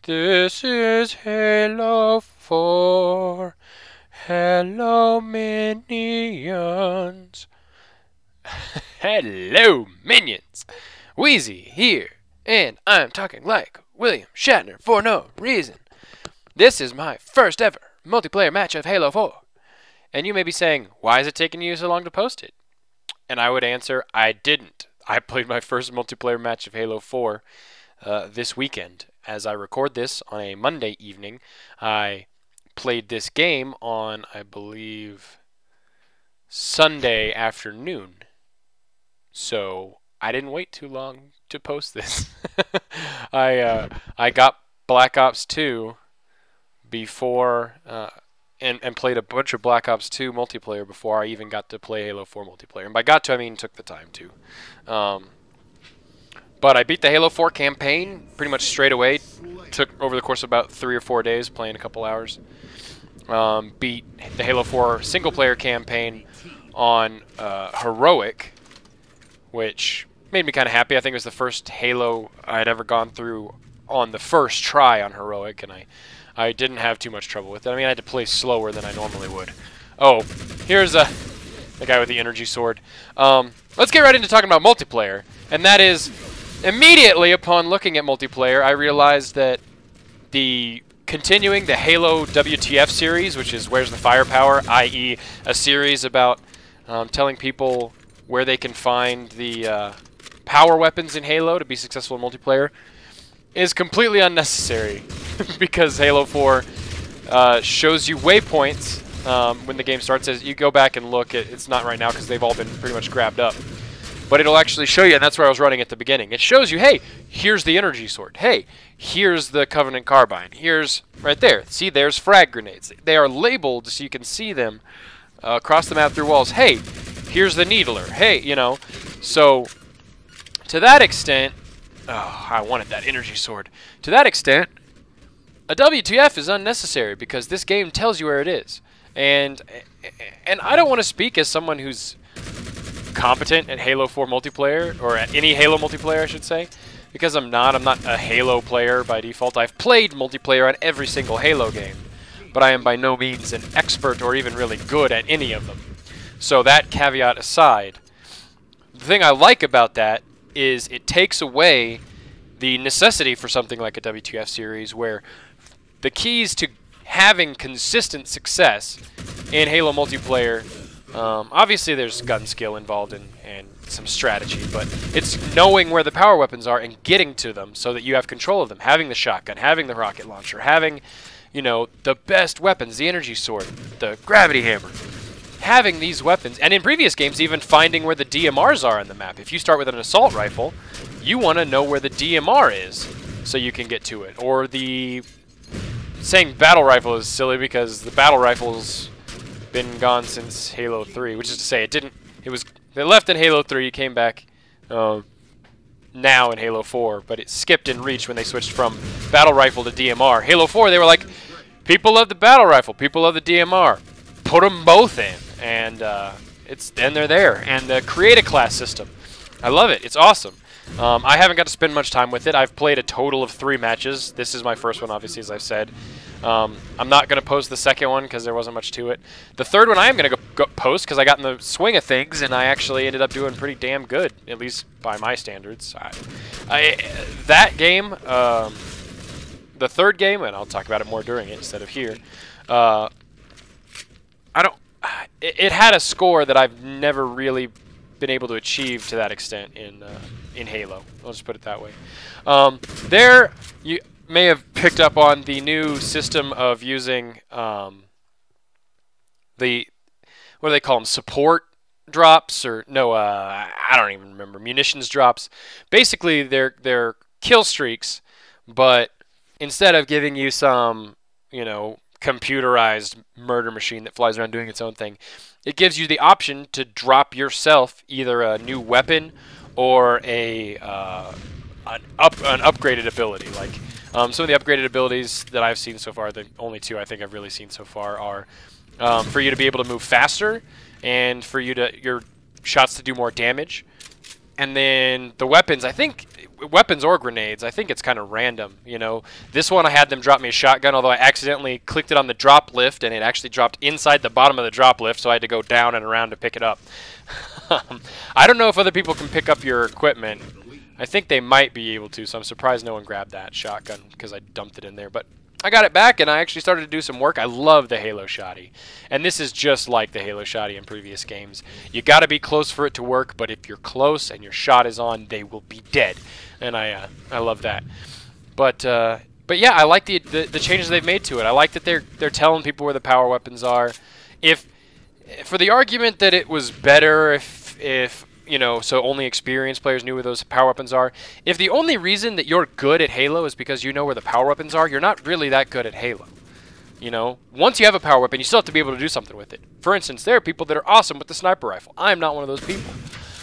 This is Halo 4. Hello, minions. Hello, minions. Wheezy here, and I'm talking like William Shatner for no reason. This is my first ever multiplayer match of Halo 4. And you may be saying, why is it taking you so long to post it? And I would answer, I didn't. I played my first multiplayer match of Halo 4 this weekend. As I record this on a Monday evening, I played this game on, I believe, Sunday afternoon. So I didn't wait too long to post this. I got Black Ops 2 before and played a bunch of Black Ops 2 multiplayer before I even got to play Halo 4 multiplayer. And by got to, I mean took the time to. But I beat the Halo 4 campaign pretty much straight away. Took over the course of about 3 or 4 days, playing a couple hours. Beat the Halo 4 single-player campaign on Heroic, which made me kind of happy. I think it was the first Halo I'd ever gone through on the first try on Heroic, and I didn't have too much trouble with it. I mean, I had to play slower than I normally would. Oh, here's the guy with the energy sword. Let's get right into talking about multiplayer, and that is, immediately upon looking at multiplayer, I realized that continuing the Halo WTF series, which is Where's the Firepower, i.e. a series about telling people where they can find the power weapons in Halo to be successful in multiplayer, is completely unnecessary because Halo 4 shows you waypoints when the game starts. As you go back and look, it's not right now because they've all been pretty much grabbed up. But it'll actually show you, and that's where I was running at the beginning. It shows you, hey, here's the energy sword. Hey, here's the Covenant Carbine. Here's, right there. See, there's frag grenades. They are labeled so you can see them across the map through walls. Hey, here's the Needler. Hey, you know. So, to that extent, oh, I wanted that energy sword. To that extent, a WTF is unnecessary because this game tells you where it is. And I don't want to speak as someone who's competent at Halo 4 multiplayer, or at any Halo multiplayer, I should say, because I'm not a Halo player by default. I've played multiplayer on every single Halo game, but I am by no means an expert or even really good at any of them. So that caveat aside, the thing I like about that is it takes away the necessity for something like a WTF series, where the keys to having consistent success in Halo multiplayer, obviously there's gun skill involved and some strategy, but it's knowing where the power weapons are and getting to them so that you have control of them, having the shotgun, having the rocket launcher, having, you know, the best weapons, the energy sword, the gravity hammer, having these weapons, and in previous games even finding where the DMRs are on the map. If you start with an assault rifle, you want to know where the DMR is so you can get to it. Or the saying battle rifle is silly because the battle rifle's been gone since Halo 3, which is to say they left in Halo 3, came back now in Halo 4, but it skipped in reach when they switched from battle rifle to DMR. Halo 4, they were like, people love the battle rifle, people love the DMR, put them both in, and then they're there. And the create a class system, I love it, it's awesome. I haven't got to spend much time with it. I've played a total of 3 matches. This is my first one, obviously, as I've said. I'm not going to post the second one because there wasn't much to it. The third one I am going to go post because I got in the swing of things, and I actually ended up doing pretty damn good, at least by my standards. That game, the third game, and I'll talk about it more during it instead of here, it had a score that I've never really been able to achieve to that extent in Halo. I'll just put it that way. There, you may have picked up on the new system of using what do they call them? Support drops, or no? I don't even remember. Munitions drops. Basically, they're kill streaks, but instead of giving you some, you know, computerized murder machine that flies around doing its own thing, it gives you the option to drop yourself either a new weapon or an upgraded ability. Like some of the upgraded abilities that I've seen so far, the only 2 I think I've really seen so far, are for you to be able to move faster and for your shots to do more damage. And then the weapons, I think, weapons or grenades, I think it's kind of random, you know. This one I had them drop me a shotgun, although I accidentally clicked it on the drop lift, and it actually dropped inside the bottom of the drop lift, so I had to go down and around to pick it up. I don't know if other people can pick up your equipment. I think they might be able to, so I'm surprised no one grabbed that shotgun because I dumped it in there. But I got it back, and I actually started to do some work. I love the Halo Shotty. And this is just like the Halo Shotty in previous games. You got to be close for it to work, but if you're close and your shot is on, they will be dead. And I love that. But yeah, I like the changes they've made to it. I like that they're telling people where the power weapons are. For the argument that it was better if you know, so only experienced players knew where those power weapons are. If the only reason that you're good at Halo is because you know where the power weapons are, you're not really that good at Halo. You know, once you have a power weapon, you still have to be able to do something with it. For instance, there are people that are awesome with the sniper rifle. I am not one of those people.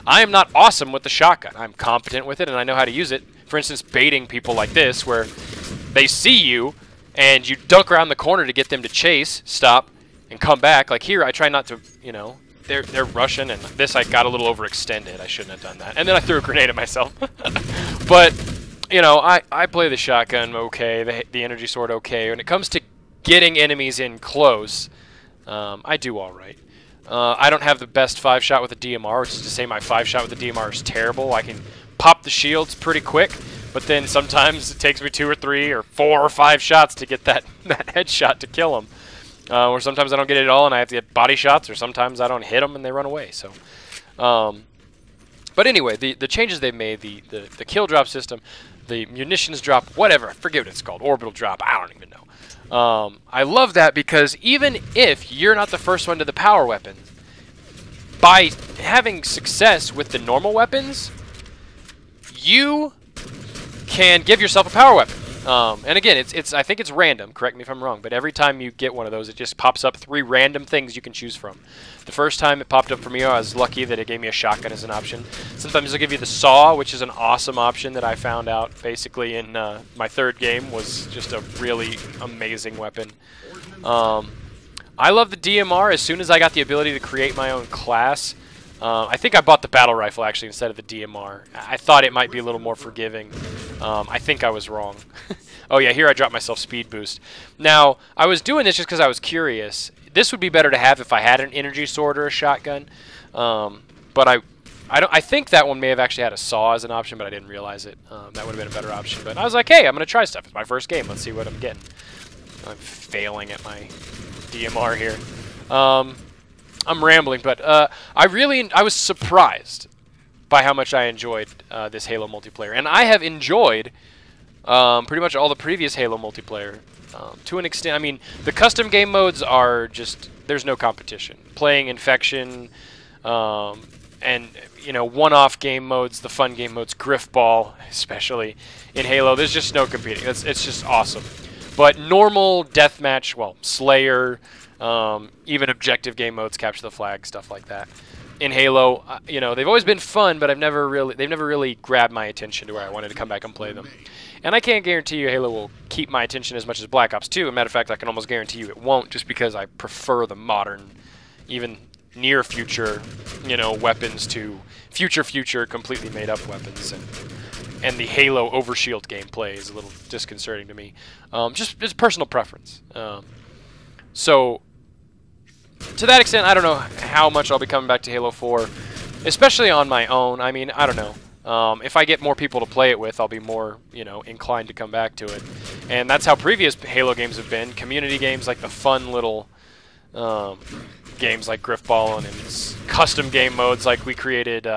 I am not awesome with the shotgun. I'm competent with it, and I know how to use it. For instance, baiting people like this, where they see you, and you dunk around the corner to get them to chase, stop, and come back. Like here, I try not to, you know, they're rushing, and this I got a little overextended. I shouldn't have done that. And then I threw a grenade at myself. But, you know, I play the shotgun okay, the energy sword okay. When it comes to getting enemies in close, I do all right. I don't have the best 5-shot with a DMR, which is to say my 5-shot with the DMR is terrible. I can pop the shields pretty quick, but then sometimes it takes me 2 or 3 or 4 or 5 shots to get that headshot to kill them. Or sometimes I don't get it at all and I have to get body shots, or sometimes I don't hit them and they run away. So, but anyway, the changes they've made, the kill drop system, the munitions drop, whatever, I forget what it's called, orbital drop, I don't even know. I love that because even if you're not the first one to the power weapon, by having success with the normal weapons, you can give yourself a power weapon. And again, I think it's random, correct me if I'm wrong, but every time you get one of those, it just pops up 3 random things you can choose from. The first time it popped up for me, I was lucky that it gave me a shotgun as an option. Sometimes it'll give you the saw, which is an awesome option that I found out basically in my 3rd game, was just a really amazing weapon. I love the DMR. As soon as I got the ability to create my own class, I think I bought the battle rifle actually instead of the DMR. I thought it might be a little more forgiving. I think I was wrong. Oh yeah, here I dropped myself speed boost. Now, I was doing this just because I was curious. This would be better to have if I had an energy sword or a shotgun. But I think that one may have actually had a saw as an option, but I didn't realize it. That would have been a better option. But I was like, hey, I'm going to try stuff. It's my first game. Let's see what I'm getting. I'm failing at my DMR here. I'm rambling, but I was surprised by how much I enjoyed this Halo multiplayer, and I have enjoyed pretty much all the previous Halo multiplayer to an extent. I mean, the custom game modes are just, there's no competition. Playing Infection, and you know, one-off game modes, the fun game modes, Griffball especially in Halo, there's just no competing. It's just awesome. But normal deathmatch, well, Slayer, even objective game modes, capture the flag, stuff like that. In Halo, you know, they've always been fun, but they've never really grabbed my attention to where I wanted to come back and play them. And I can't guarantee you Halo will keep my attention as much as Black Ops 2. As a matter of fact, I can almost guarantee you it won't, just because I prefer the modern, even near future, you know, weapons to future completely made up weapons. And the Halo overshield gameplay is a little disconcerting to me. Just personal preference. So, to that extent, I don't know how much I'll be coming back to Halo 4, especially on my own. I mean, I don't know. If I get more people to play it with, I'll be more, you know, inclined to come back to it. And that's how previous Halo games have been. Community games, like the fun little games like Griffball, and its custom game modes like we created.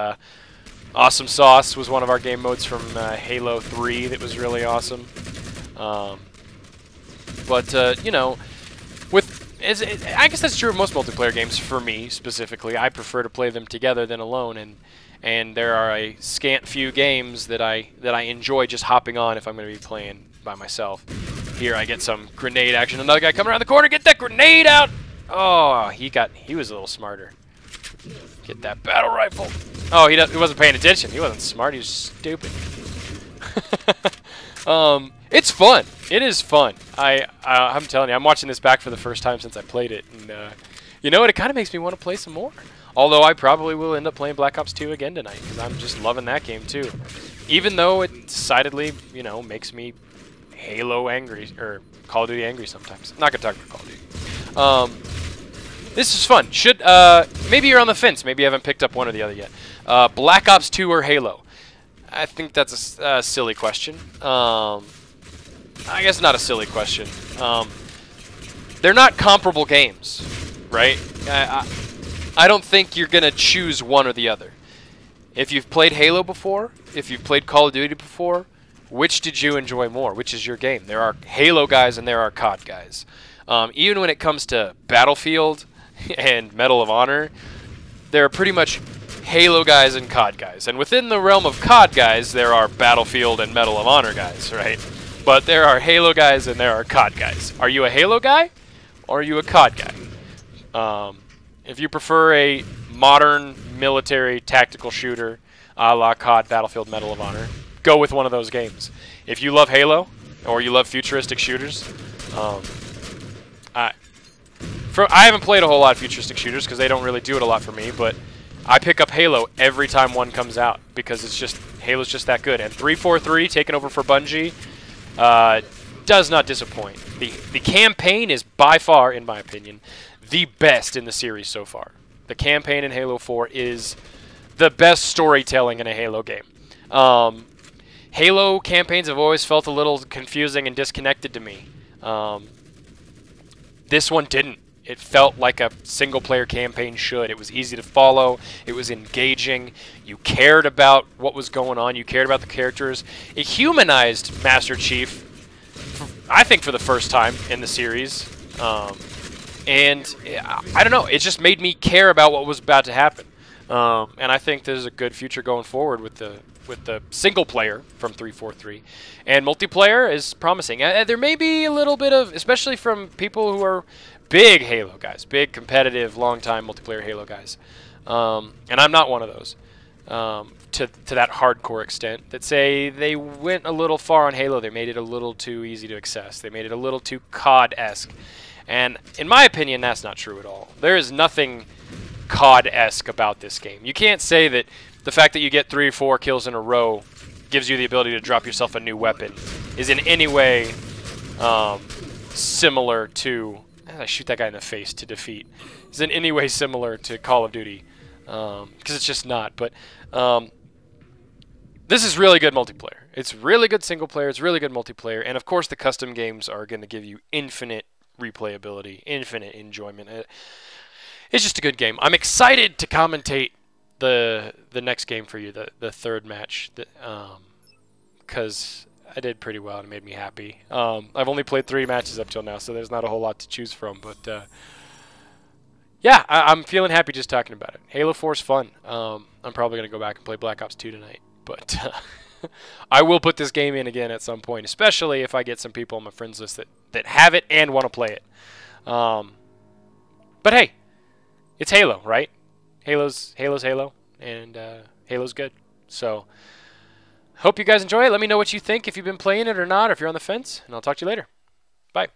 Awesome Sauce was one of our game modes from Halo 3 that was really awesome. You know, I guess that's true of most multiplayer games for me specifically. I prefer to play them together than alone, and there are a scant few games that I enjoy just hopping on if I'm going to be playing by myself. Here I get some grenade action. Another guy coming around the corner. Get that grenade out! Oh, he was a little smarter. Get that battle rifle. Oh, he wasn't paying attention. He wasn't smart. He was stupid. It's fun. It is fun. I'm telling you, I'm watching this back for the first time since I played it, and you know what? It kind of makes me want to play some more. Although I probably will end up playing Black Ops 2 again tonight because I'm just loving that game too. Even though it decidedly, you know, makes me Halo angry or Call of Duty angry sometimes. I'm not gonna talk about Call of Duty. This is fun. Maybe you're on the fence. Maybe you haven't picked up one or the other yet. Black Ops 2 or Halo? I think that's a silly question. I guess not a silly question. They're not comparable games, right? I don't think you're gonna choose one or the other. If you've played Halo before, if you've played Call of Duty before, which did you enjoy more? Which is your game? There are Halo guys and there are COD guys. Even when it comes to Battlefield and Medal of Honor, there are pretty much Halo guys and COD guys. And within the realm of COD guys, there are Battlefield and Medal of Honor guys, right? But there are Halo guys and there are COD guys. Are you a Halo guy or are you a COD guy? If you prefer a modern military tactical shooter a la COD, Battlefield, Medal of Honor, go with one of those games. If you love Halo or you love futuristic shooters, I haven't played a whole lot of futuristic shooters because they don't really do it a lot for me, but I pick up Halo every time one comes out because Halo's just that good. And 343 taking over for Bungie does not disappoint. The campaign is by far, in my opinion, the best in the series so far. The campaign in Halo 4 is the best storytelling in a Halo game. Halo campaigns have always felt a little confusing and disconnected to me. This one didn't. It felt like a single-player campaign should. It was easy to follow. It was engaging. You cared about what was going on. You cared about the characters. It humanized Master Chief, I think, for the first time in the series. And I don't know. It just made me care about what was about to happen. And I think there's a good future going forward with the single player from 343, and multiplayer is promising. There may be a little bit of, especially from people who are big Halo guys, big competitive, long-time multiplayer Halo guys, and I'm not one of those. To that hardcore extent, that say they went a little far on Halo. They made it a little too easy to access. They made it a little too COD-esque, and in my opinion, that's not true at all. There is nothing COD-esque about this game. You can't say that the fact that you get 3 or 4 kills in a row gives you the ability to drop yourself a new weapon is in any way similar to... I shoot that guy in the face to defeat. Is in any way similar to Call of Duty. Because it's just not. But this is really good multiplayer. It's really good single player. It's really good multiplayer. And of course the custom games are going to give you infinite replayability, infinite enjoyment. It's just a good game. I'm excited to commentate the next game for you, the third match, because I did pretty well and it made me happy. I've only played 3 matches up till now, so there's not a whole lot to choose from. But yeah, I'm feeling happy just talking about it. Halo 4 is fun. I'm probably going to go back and play Black Ops 2 tonight. But I will put this game in again at some point, especially if I get some people on my friends list that have it and want to play it. But hey, it's Halo, right? Halo's Halo, and Halo's good. So, hope you guys enjoy it. Let me know what you think, if you've been playing it or not, or if you're on the fence, and I'll talk to you later. Bye.